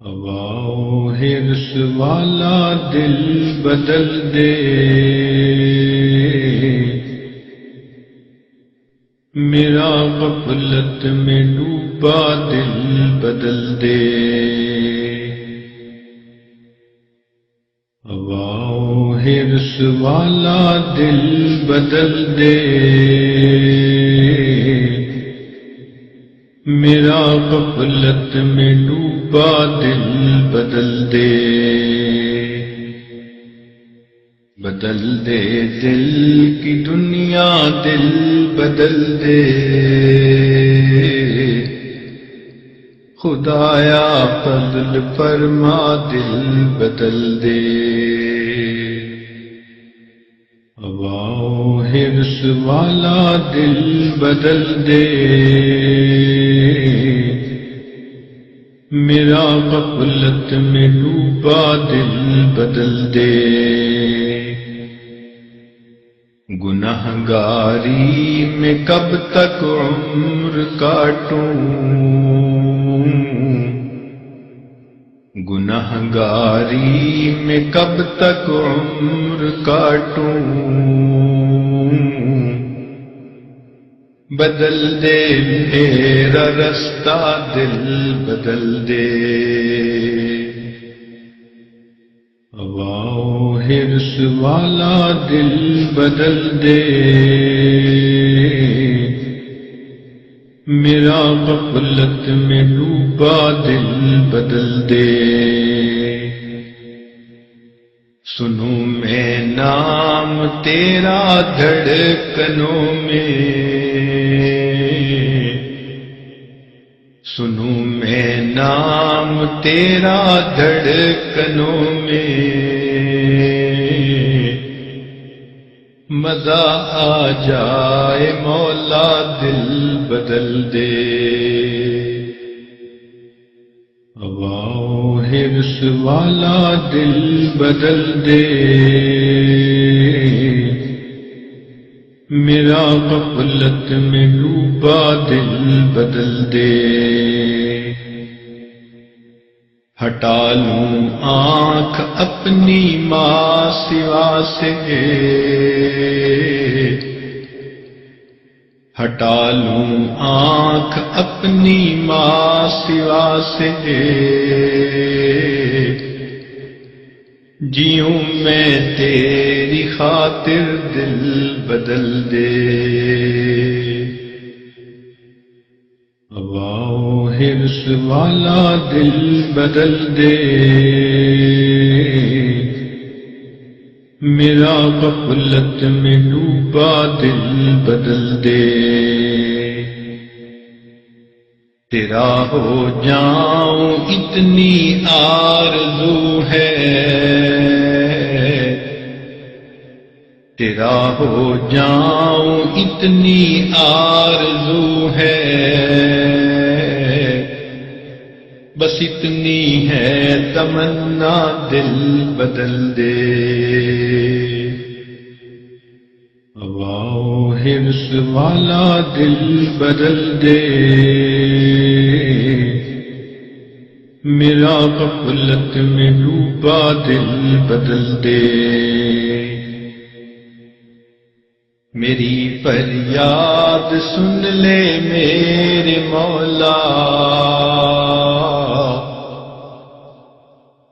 ہوا حرص والا دل بدل دے، میرا غفلت میں ڈوبا دل بدل دے۔ ہوا حرص والا دل بدل دے، میرا غفلت میں ڈوبا دل بدل دے۔ بدل دے دل کی دنیا، دل بدل دے، خدایا فضل فرما دل بدل دے۔ ہوا حرص والا دل بدل دے، میرا غفلت میں ڈوبا دل بدل دے۔ گنہگاری میں کب تک عمر کاٹوں، گنہگاری میں کب تک عمر کاٹوں، بدل دے میرا رستہ دل بدل دے۔ ہوا حرص والا دل بدل دے، میرا غفلت میں ڈوبا دل بدل دے۔ سنوں میں نام تیرا دھڑکنوں میں، سنوں میں نام تیرا دھڑکنوں میں، مزہ آ جائے مولا دل بدل دے۔ ہوا حرص والا دل بدل دے، میرا غفلت میں ڈوبا دل بدل دے۔ ہٹا لوں آنکھ اپنی ماں سوا سے، ہٹا لوں آنکھ اپنی ماں سوا سے، جیوں میں تیری خاطر دل بدل دے۔ ہوا حرص والا دل بدل دے، میرا غفلت میں ڈوبا دل بدل دے۔ تیرا ہو جاؤں اتنی آرزو ہے، تیرا ہو جاؤں اتنی آرزو ہے، بس اتنی ہے تمنا دل بدل دے۔ ہوا حرص والا دل بدل دے، میرا غفلت میں ڈوبا دل بدل دے۔ میری فریاد سن لے میرے مولا،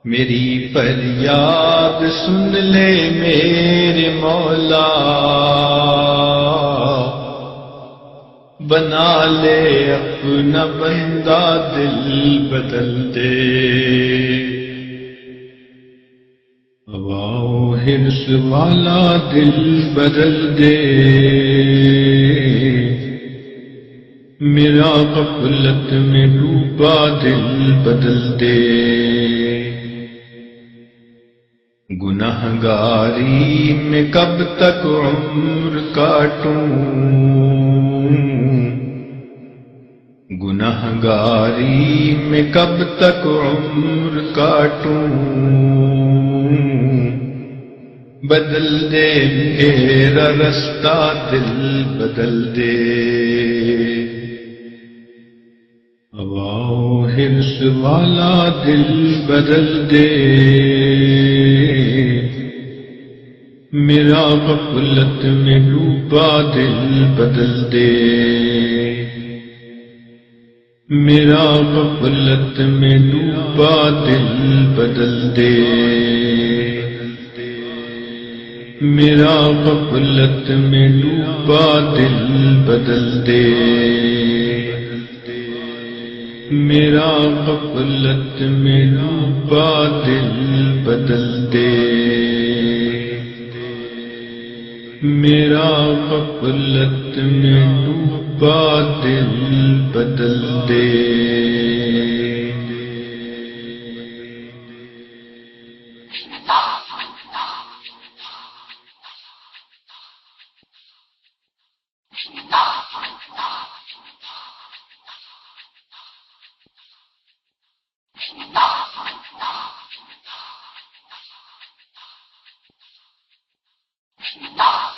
میری فریاد سن لے میرے مولا، بنا لے اپنا بندہ دل بدل دے۔ ہوا حرص والا دل بدل دے، میرا غفلت میں ڈوبا دل بدل دے۔ گنہگاری میں کب تک عمر کاٹوں، گنہگاری میں کب تک عمر کاٹوں، بدل دے میرا رستہ دل بدل دے۔ ہوا حرص والا دل بدل دے، میرا غفلت میں ڈوبا دل بدل دے، میرا غفلت میں ڈوبا دل بدل دے، میرا غفلت میں ڈوبا دل بدل دے، میرا غفلت میں ڈوبا دل بدل دے، میرا غفلت میں ڈوبا دل بدل دے۔ No.